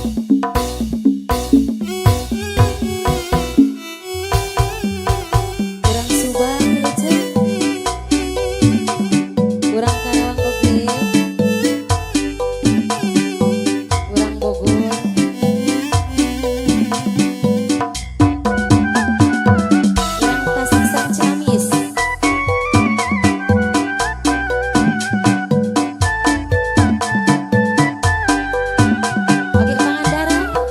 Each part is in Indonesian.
Kurang Subang Rece, kurang Karawang oke, kurang Bogor, kurang Pasang Ciamis, oke Pangandaran.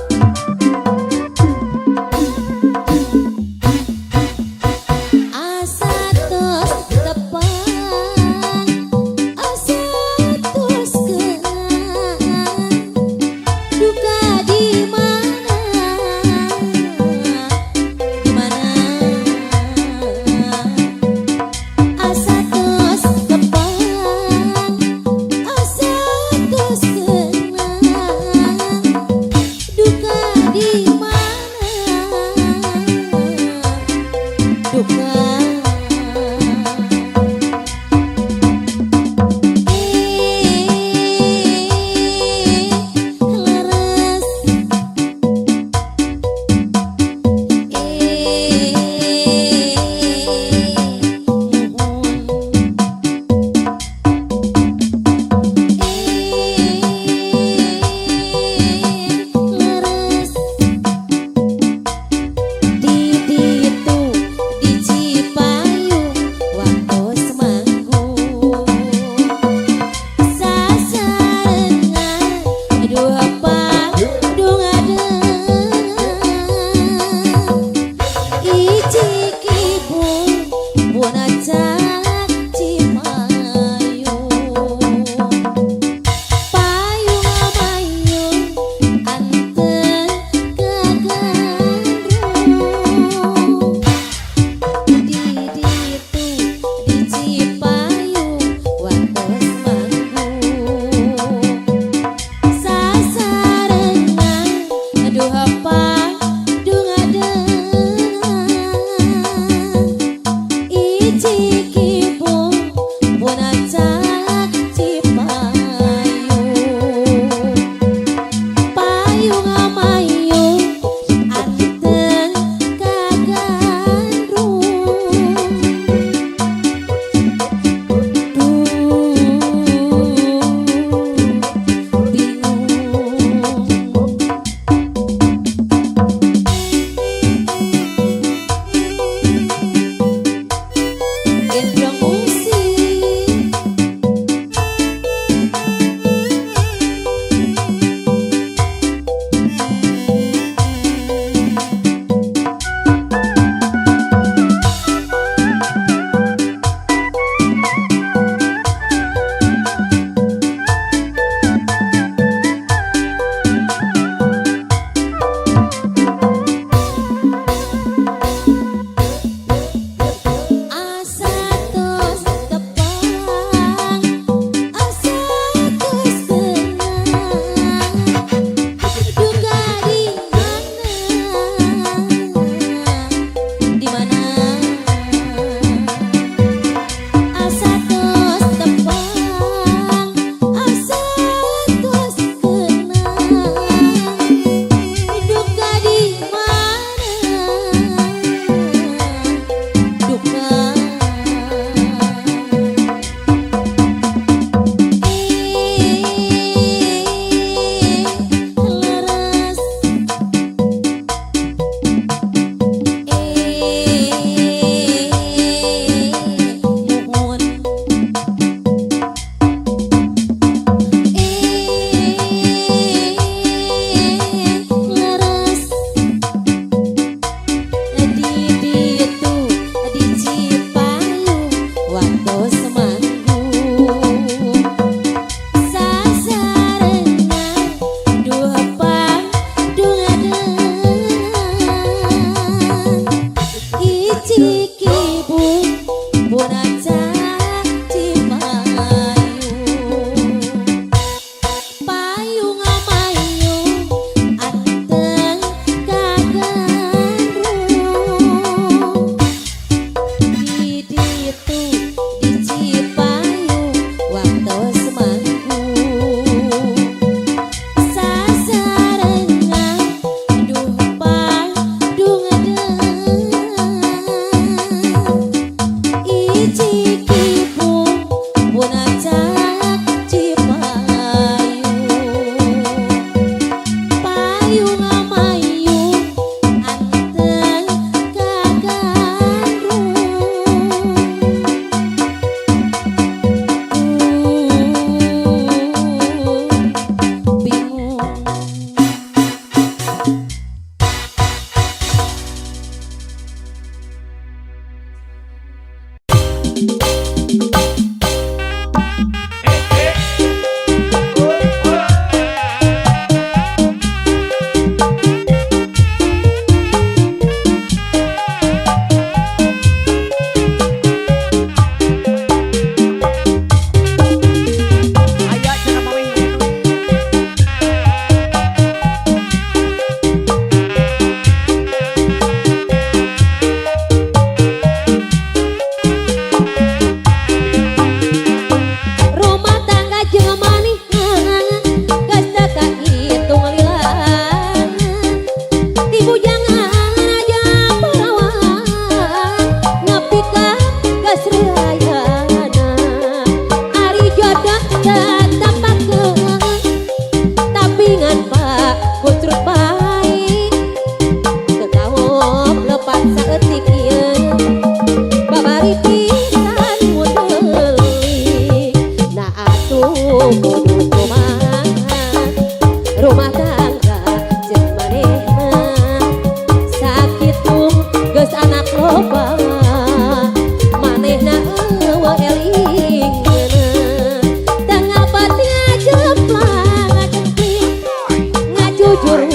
jujur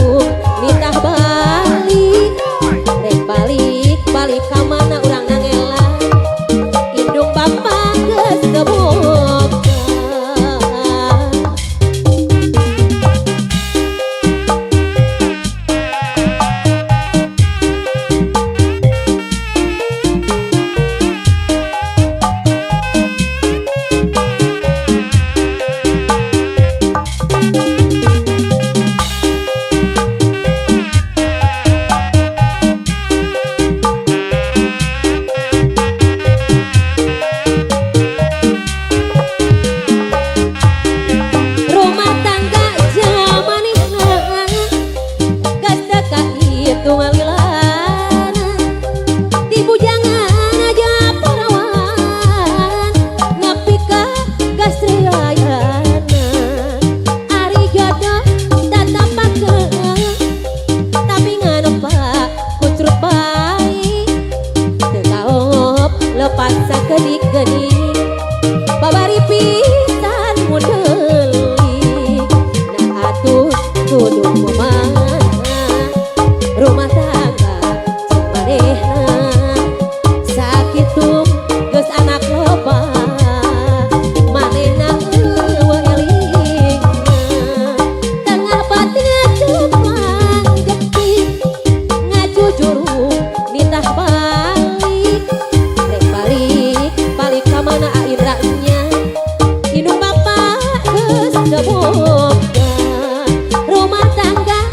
nitah balik rek balik ka mana urang nangela indung bapak geus keboga. Lepas sakedik-kedik babari pisan mudelik nah atuh kudu kumaha rumah tangga cek manehna sakitu geus anak loba manehna eueuh elingna tengah batinna tepang getik ngajujur nitah balik ka mana airanya indung bapak geus keboga rumah tangga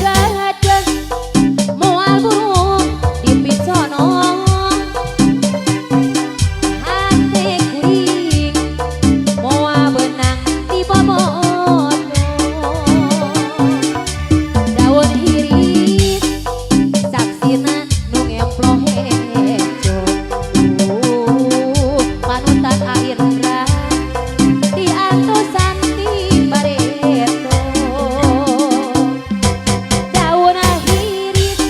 gajah moal burung dipicono hati kuring moal benang di boboto daun iris saksina nu ngemplo hejo panutan airna di antosan di bareto daun iris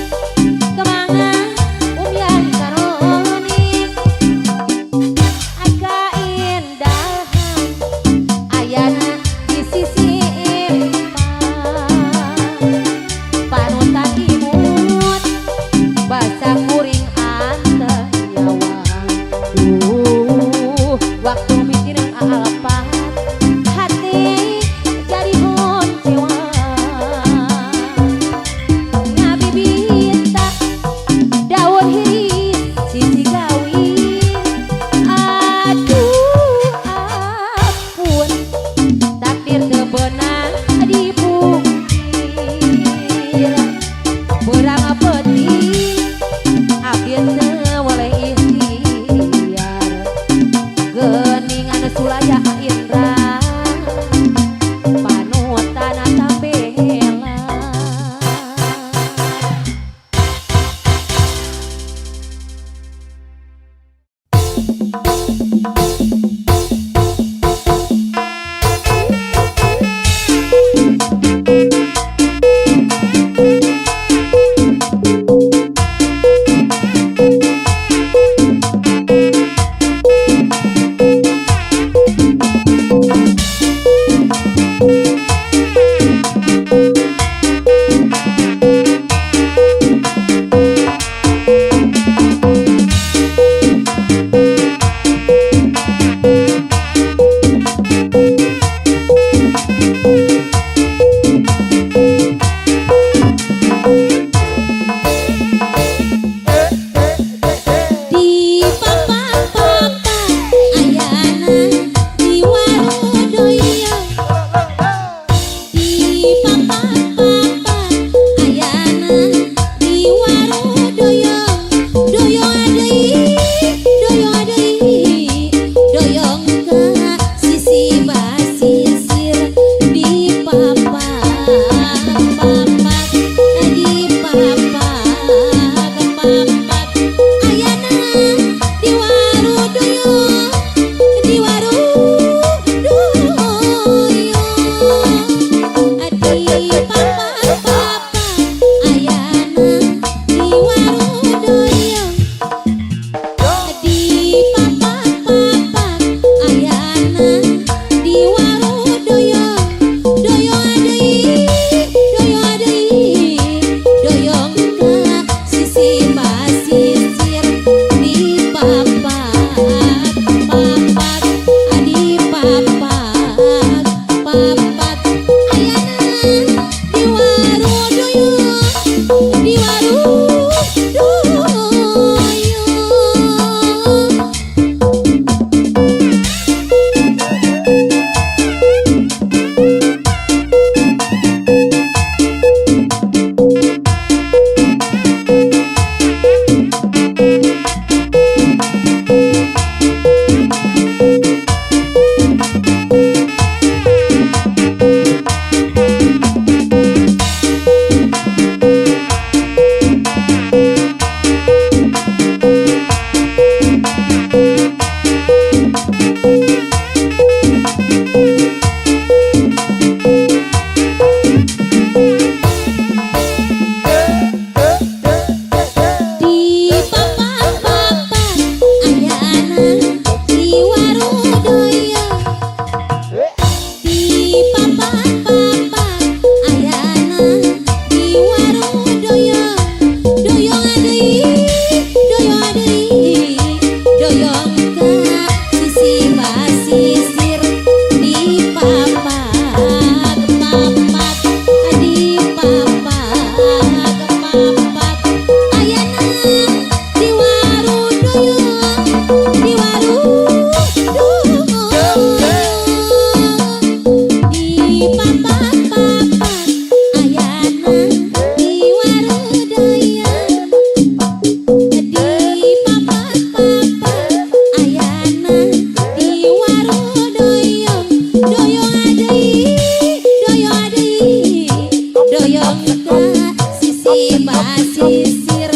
basisir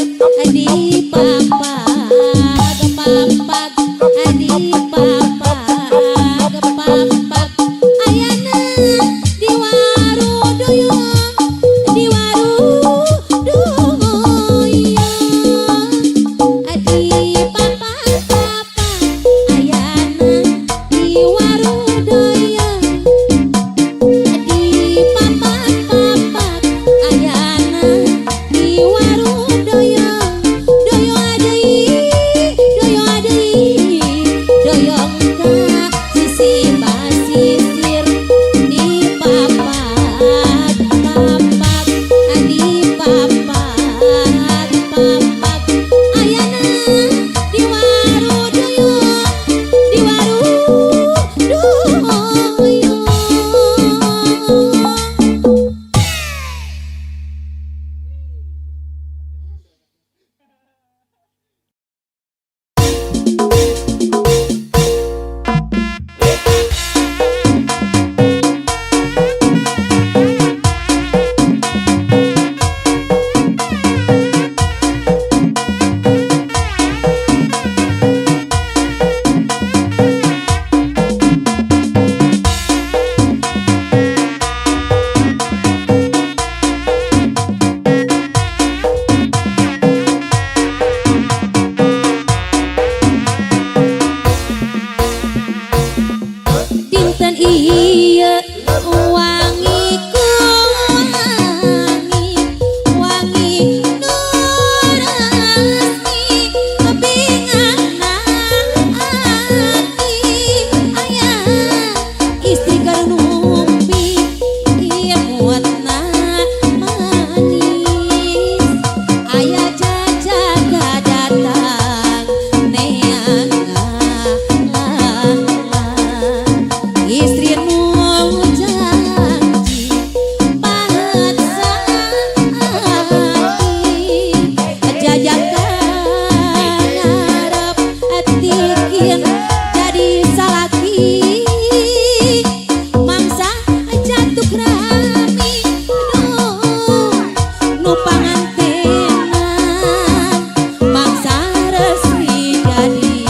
di papak papak di papak papak ayana di waru doyong di waru doyong di papak papak ayana di waru doyong di papak papak ayana di waru doyong doyong adei doyong ka sisi basisir di papak papak di papak papak ayana di waru doyong di waru doyong. Dinten ieu wangi ku wangi nu resmi binganang ati aya istri keur numpi ieu buatna manis aya jajaga datang neangan istri nu janji pahet saati jajakan ngarep atikin jadi salaki mangsa jantuk rami nu pangantenan mangsa resmi jadi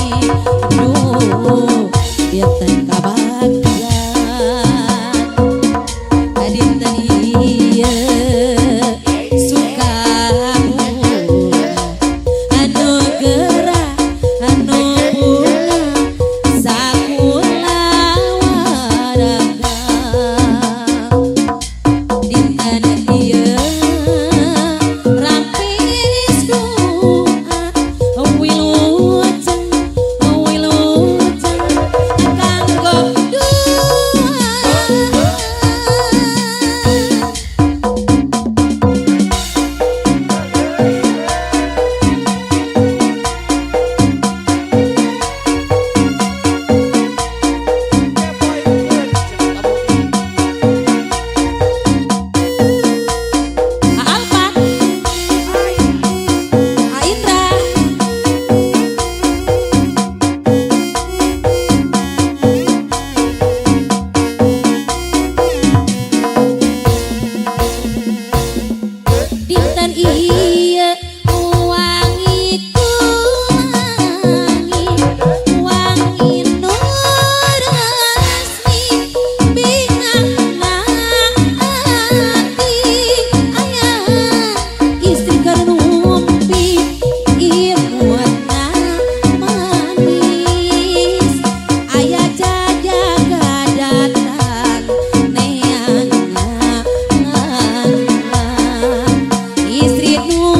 dinten kabagyan dinten ieu sukamu anu gerah anu bunga sakula warga dinten ieu rampis doa wilujeng kanggo Alpat Aindra dinten ieu wangi ku wangi nu resmi binganang ati aya istri keur numpi ieu buatna manis aya jajaga datang neangan istri nu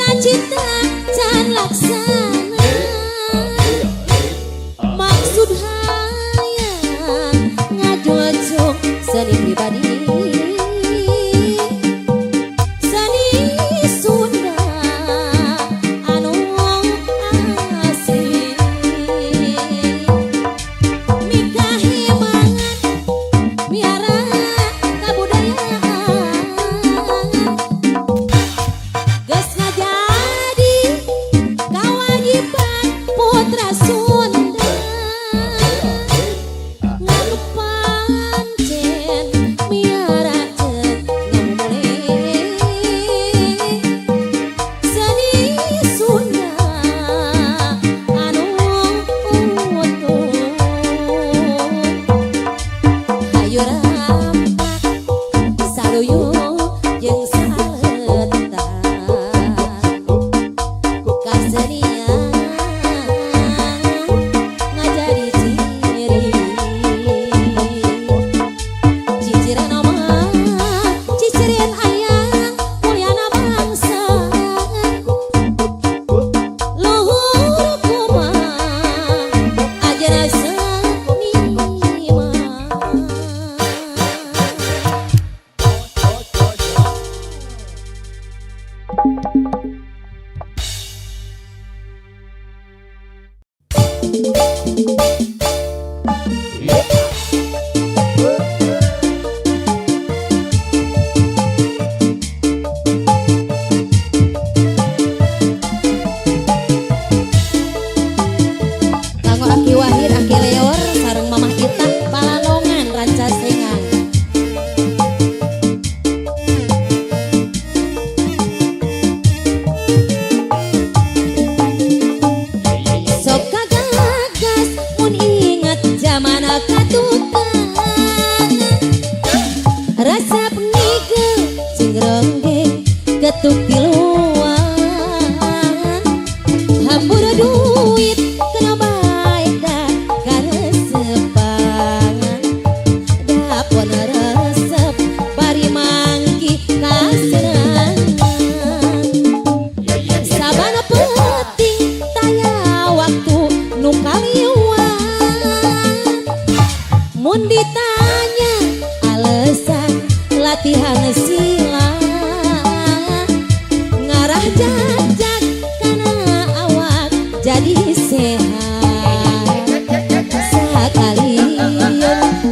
Cita-cita can laksana, maksud hayang ngadocok seni pribadi, seni Sunda anu asli, mikah himangan miara kabudayaan, geus ngajadi kawajiban putra Sunda, ngalupancen miarakeun ngamulih seni Sunda anu utuh. Hayu rampak saluyung jeung saletan kasenian ngajadi ciri ciciren omah ciciren ayang mulyana bangsa luhur kumaha ajarna seni mah. Kanggo Aki Wahid, Aki Leor, sareng Mamah Ita, Balanongan, Rancasengan. Sok kagagas mun mun ditanya alasan latihan silat ngarah jajak karena awak jadi sehat sakalian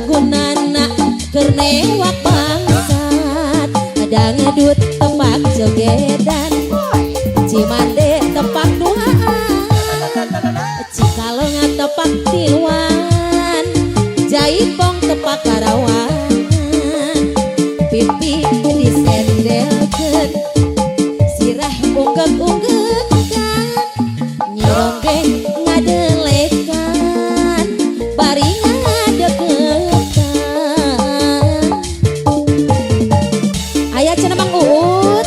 gunana keur newak bangsat ada ngedut tepak jogedan Cimande tepak duaan Cikalong tepak tiluan Jaipong tepak karawan pipi disendelkeun sirah unggek-unggekan nyironggeng ngadelekan bari ngadeketan aya cenah Mang Uut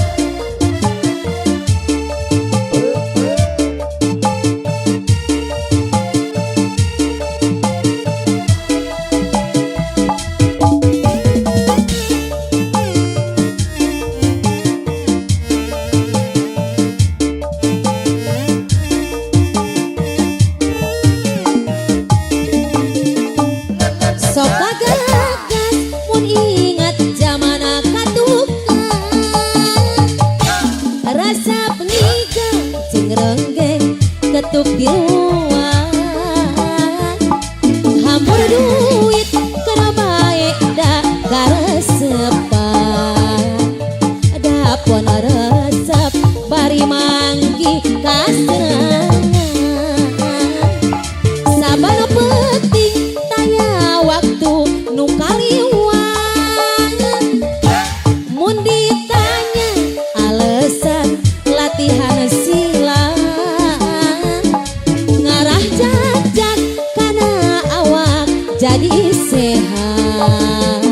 sok gagas mun ingat zamana katukan rasa pengigau jeung renggeng ketuk di luar hampur duit kana bae da karesepan dapon resep bari manggi kasenangan sabana penting taya waktu nu kaliwang mun ditanya alasan latihan silat ngarah jajak kana awak jadi sehat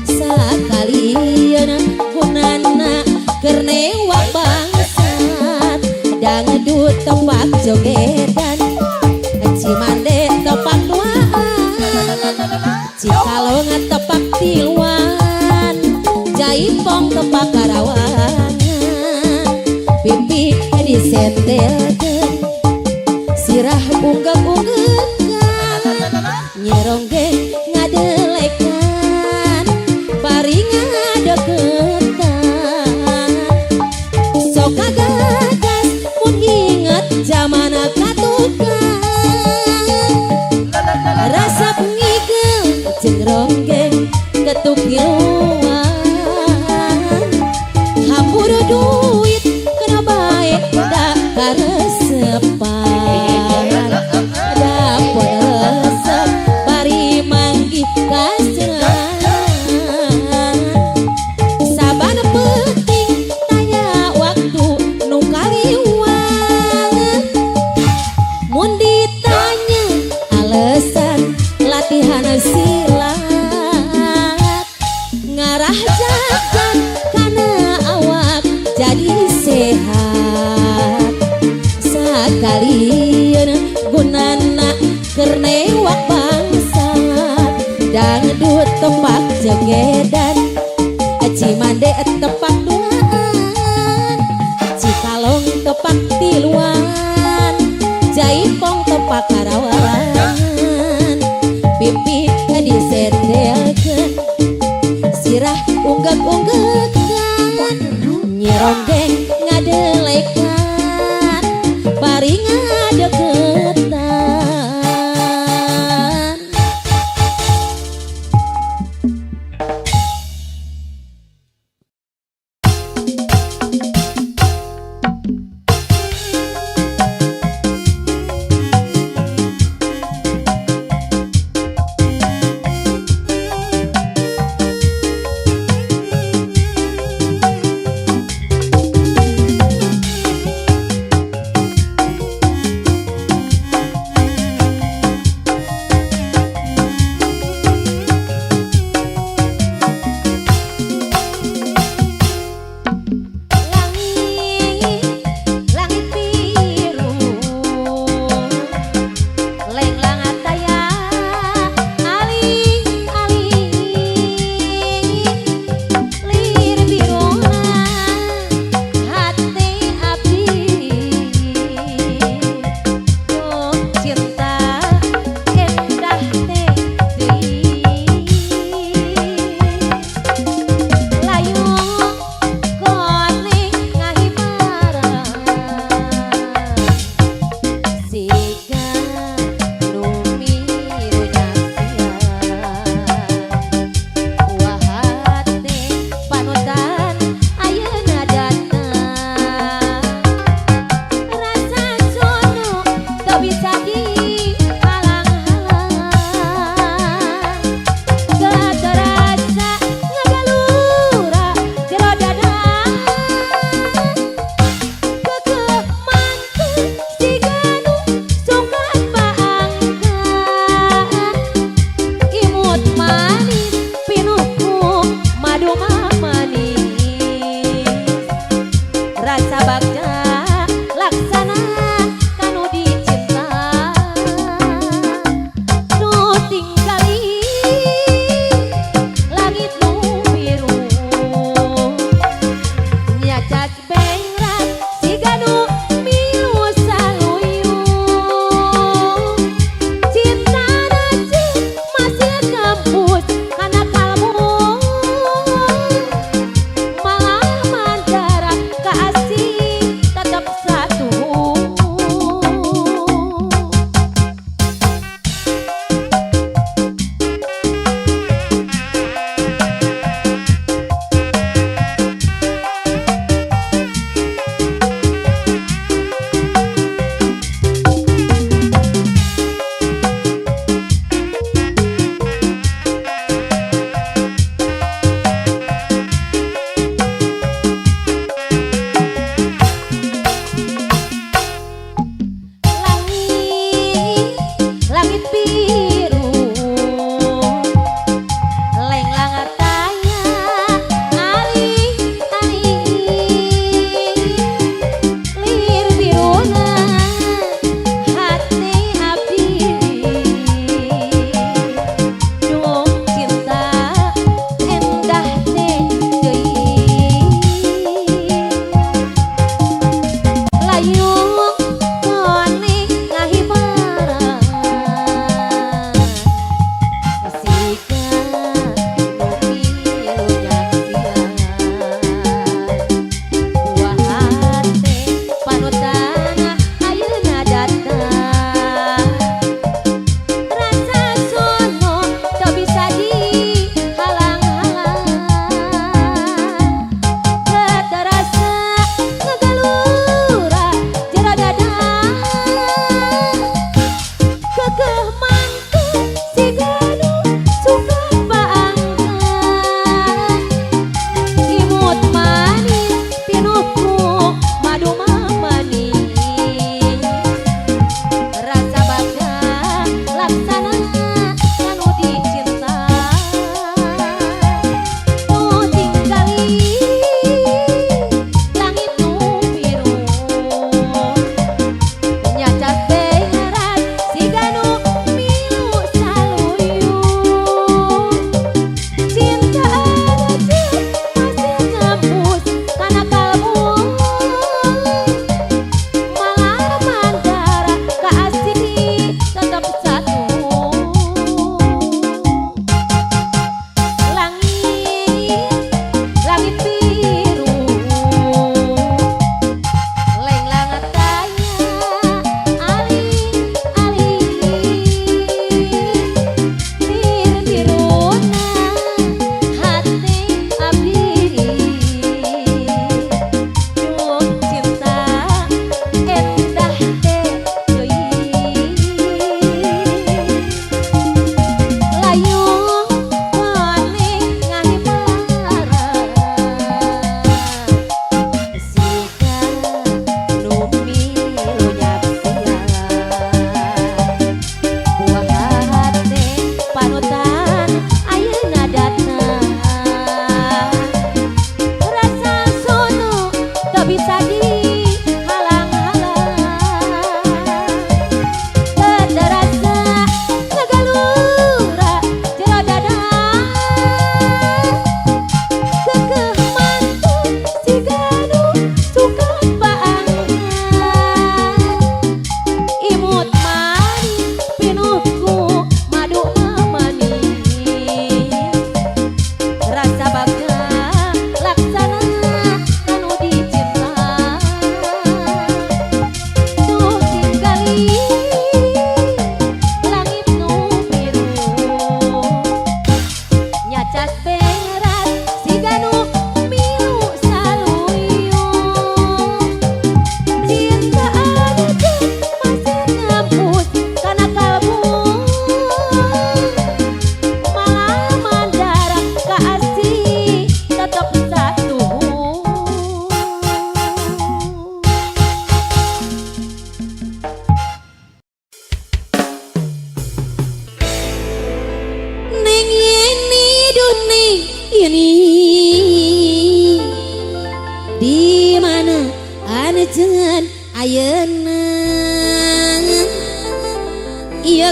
sakalian gunana keur newak bangsat dangdut tepak jogedan Cimande tepak duaan Cikalong tepak tiluan Jaipong tepak karawan pipi disendelkeun sirah unggek-unggekan nyironggeng ngadelekan bari ngadeketan sok gagas mun inget zamana katukan rasa pengigau jeung ronggeng ketuk di luar hampur duit kana bae da karesepan dapur resep bari manggi kasenangan sabana penting tanya waktu nu kaliwang mun ditanya alasan latihan silat ngarah jajak kana awak jadi sehat sakalian gunana keur newak bangsat dangdut tepak jogedan Cimande tepak duaan Cikalong tepak tiluan Jaipong tepak karawan pipi disendelkeun sirah unggek-unggekan nyironggeng ngadelekan bari ngadeketan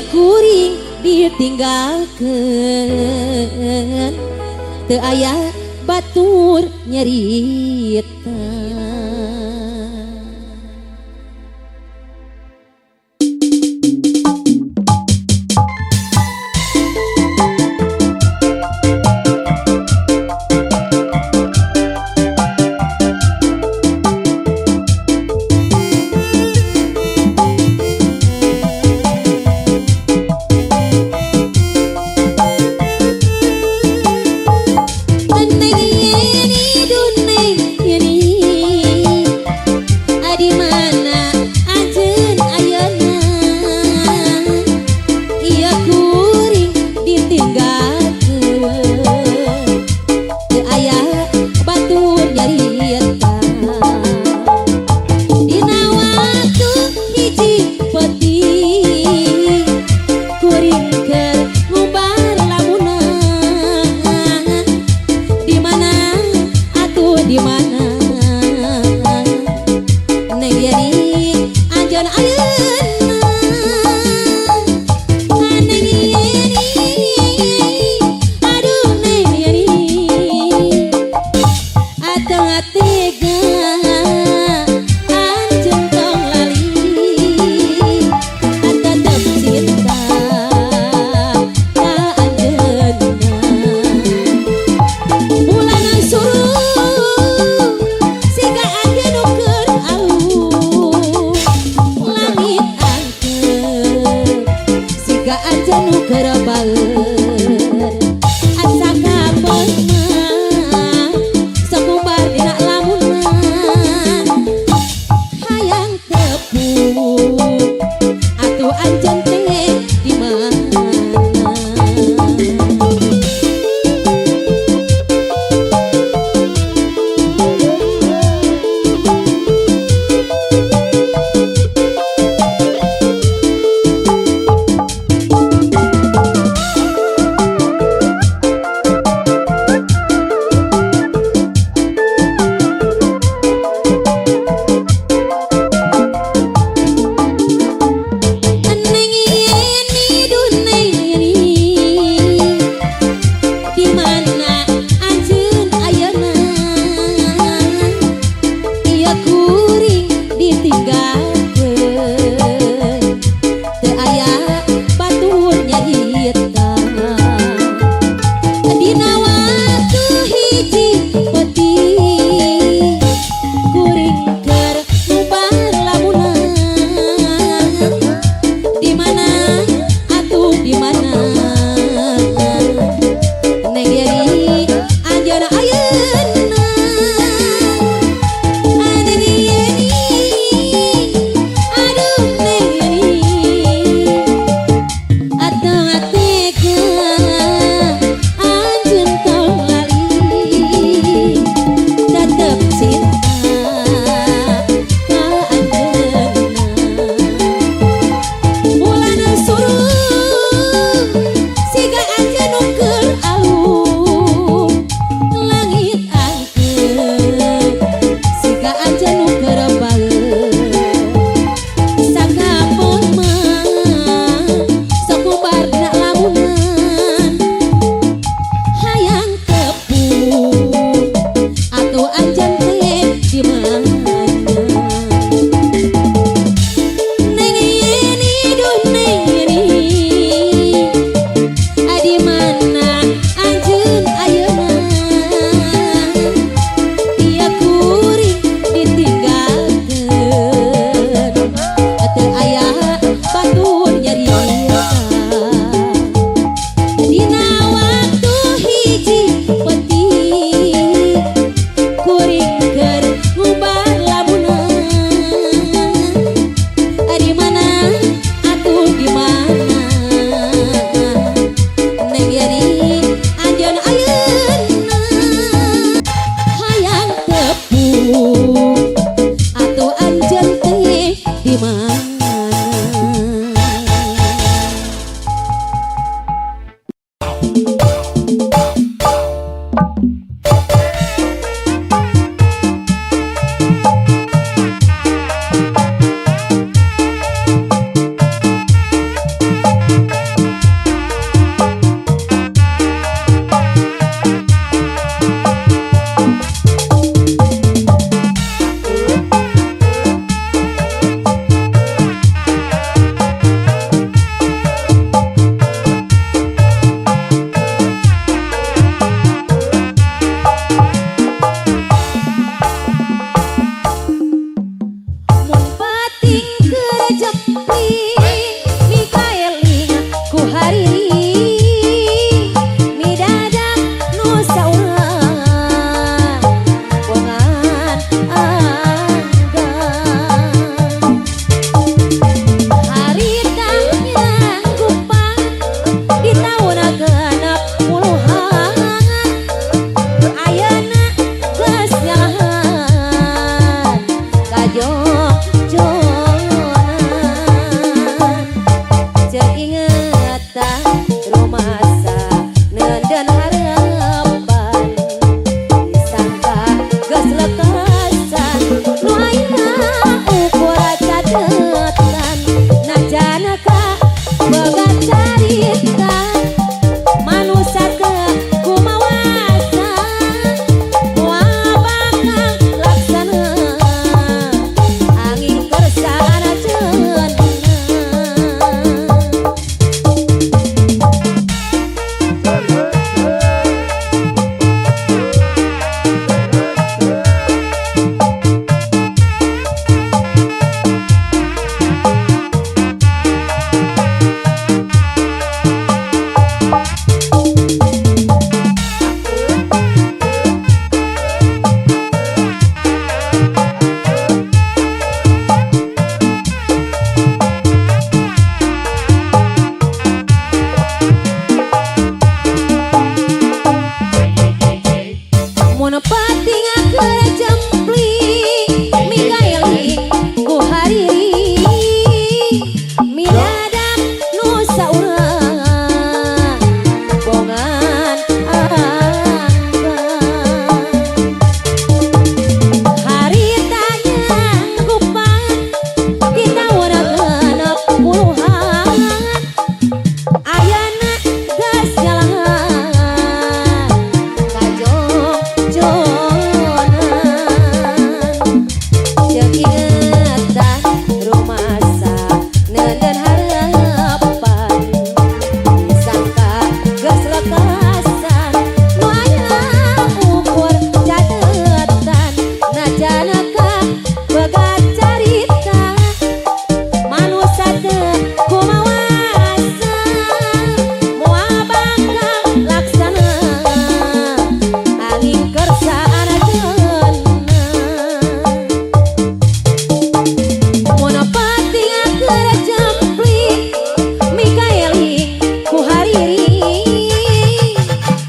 kuring ditinggalkeun teu aya batur nyerita. Cek ingatan rumasa neden harapan disangka geus lekasan nu aya ukur cadetan najana ka boga carita manusia teu kumawasa moal bakal laksana angin kersana cenah. Mun penting keur jempling migaeling ku hariri midadap nu saurang bongan anggan haritanya gupan di tahun genep puluhan ayana geus jalahan kajong cek ingatan rumasa neden harapan disangka geus lekasan nu aya ukur cadetan najana ka boga carita manusia teu kumawasa moal bakal laksana angin kersana cenah. Mun penting keur jempling migaeling ku hariri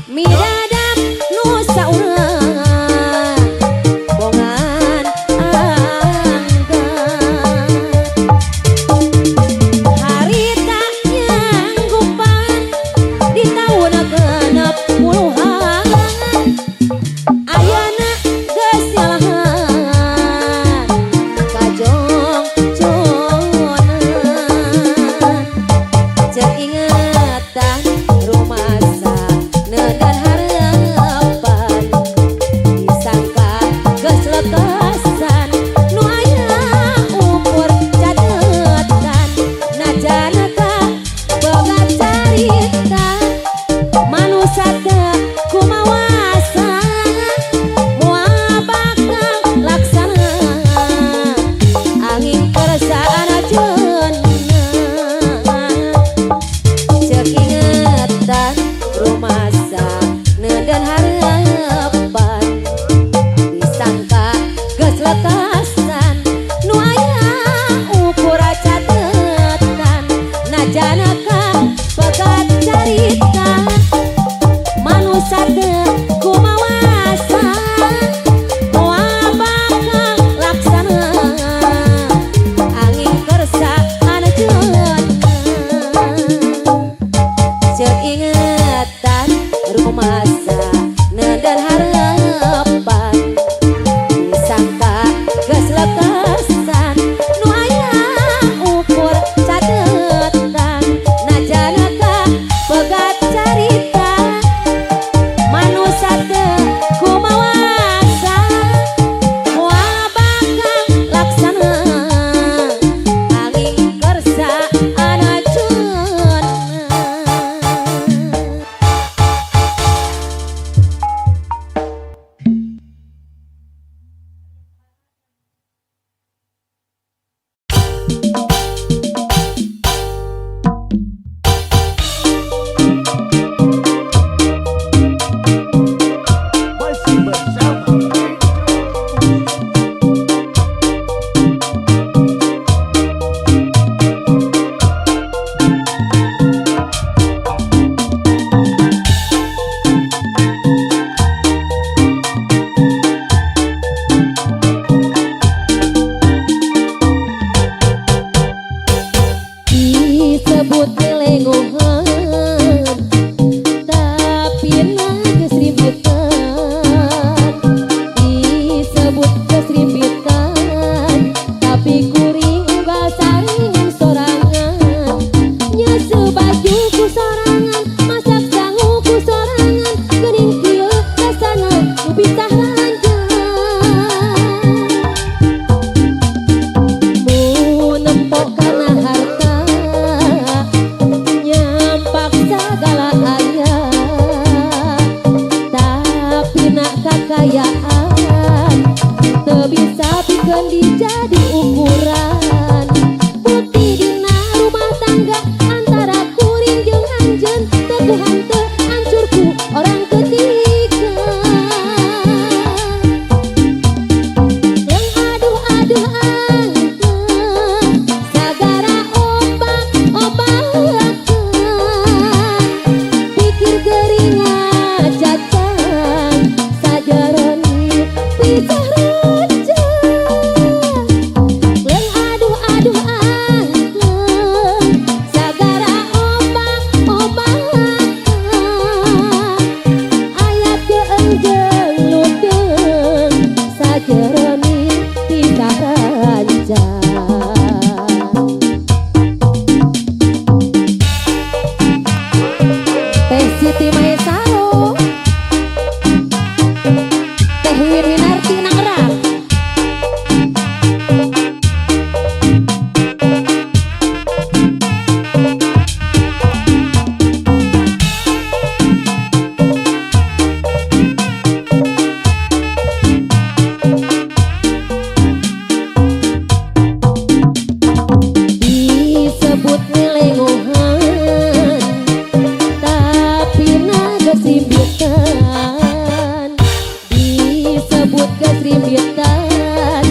midadap nu saurang bongan anggan harita nyanggupan di tahun genep puluhan ayana geus jalahan kajong cek ingatan rumasa neden harapan disangka geus lekasan nu aya ukur cadetan najana ka boga carita manusia teu kumawasa moal bakal laksana angin kersana cenah. Cek ingatan rumasa neden harapan disangka geus lekasan nu aya ukur cadetan najana ka boga carita manusia teu kumawasa moal bakal laksana angin kersana cenah. Cek ingatan rumasa neden harapan disangka geus lekasan nu aya ukur cadetan disebut ngelengohan tapi geus rimbitan, disebut geus rimbitan tapi kuring unggal saringan sorangan, nya sebaju ku sorangan masak sangu ku sorangan geuning kieu rasana nu pisah ranjang. Mu nempok kana harta nyampak sagala aya tapi nak kakayaan teu bisa pikeun dijadi ukuran. Bukti dina rumah tangga antara kuring jeung anjeun teu hanteu hancur ku orang ketiga. Yang aduh-aduh angkeun sagara ombak-ombakan, pikir geuring cacan sajaroni pisah ranjang. Yang aduh-aduh angkeun sagara ombak-ombakan, aya keunjeung ludeung sajaroni pisah ranjang. Teh Siti Maesaro, Teh Wiwin Winarti Nangrang. Disebut ngelengohan tapi geus rimbitan, disebut geus rimbitan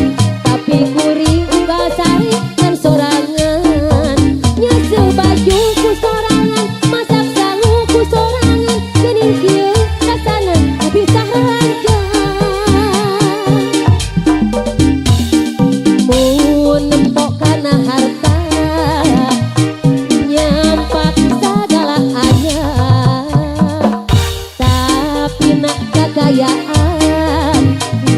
tapi kuring unggal saringan sorangan, nya sebaju ku sorangan masak sangu ku sorangan geuning kieu rasana nu pisah ranjang. Mu nempok kana harta nyampak sagala aya tapi nak kakayaan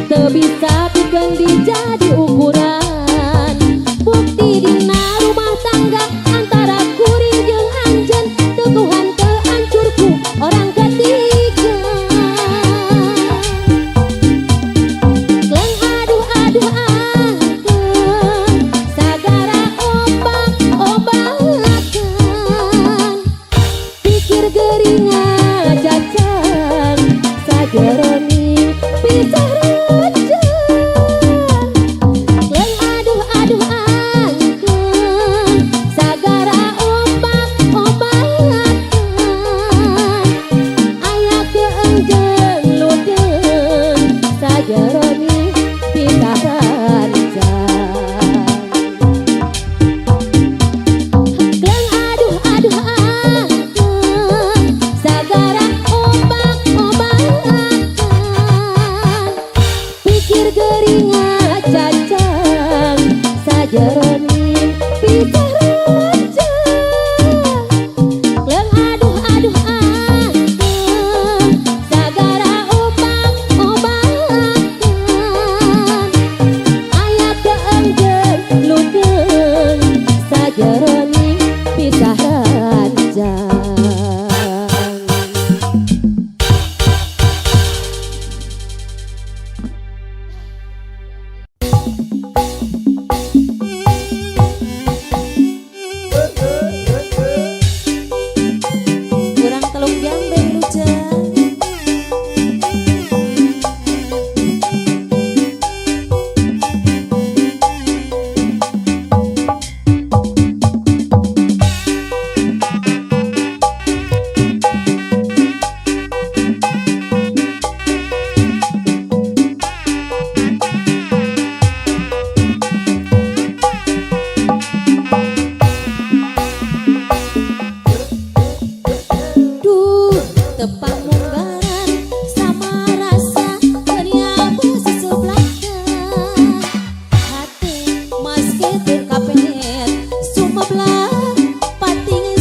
teu bisa pikeun dijadi ukuran. Bukti dina rumah tangga antara kuring jeung anjeun teu hanteu hancur ku orang ketiga. Kleng aduh-aduh angkeun sagara ombak-ombakan, pikir geuring cacan sajaroni pisah ranjang. Kleng aduh-aduh angkeun sagara ombak-ombakan, aya keunjeung ludeung sajaroni pisah ranjang. Kleng aduh-aduh angkeun sagara ombak-ombakan, pikir geuring cacan sajaroni pisah ranjang. Kleng aduh-aduh angkeun sagara ombak-ombakan, aya keunjeung ludeung sajaroni pisah ranjang. Kurang telung jambe lujang. Mas ketir kapet sumeblak pating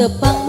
tepang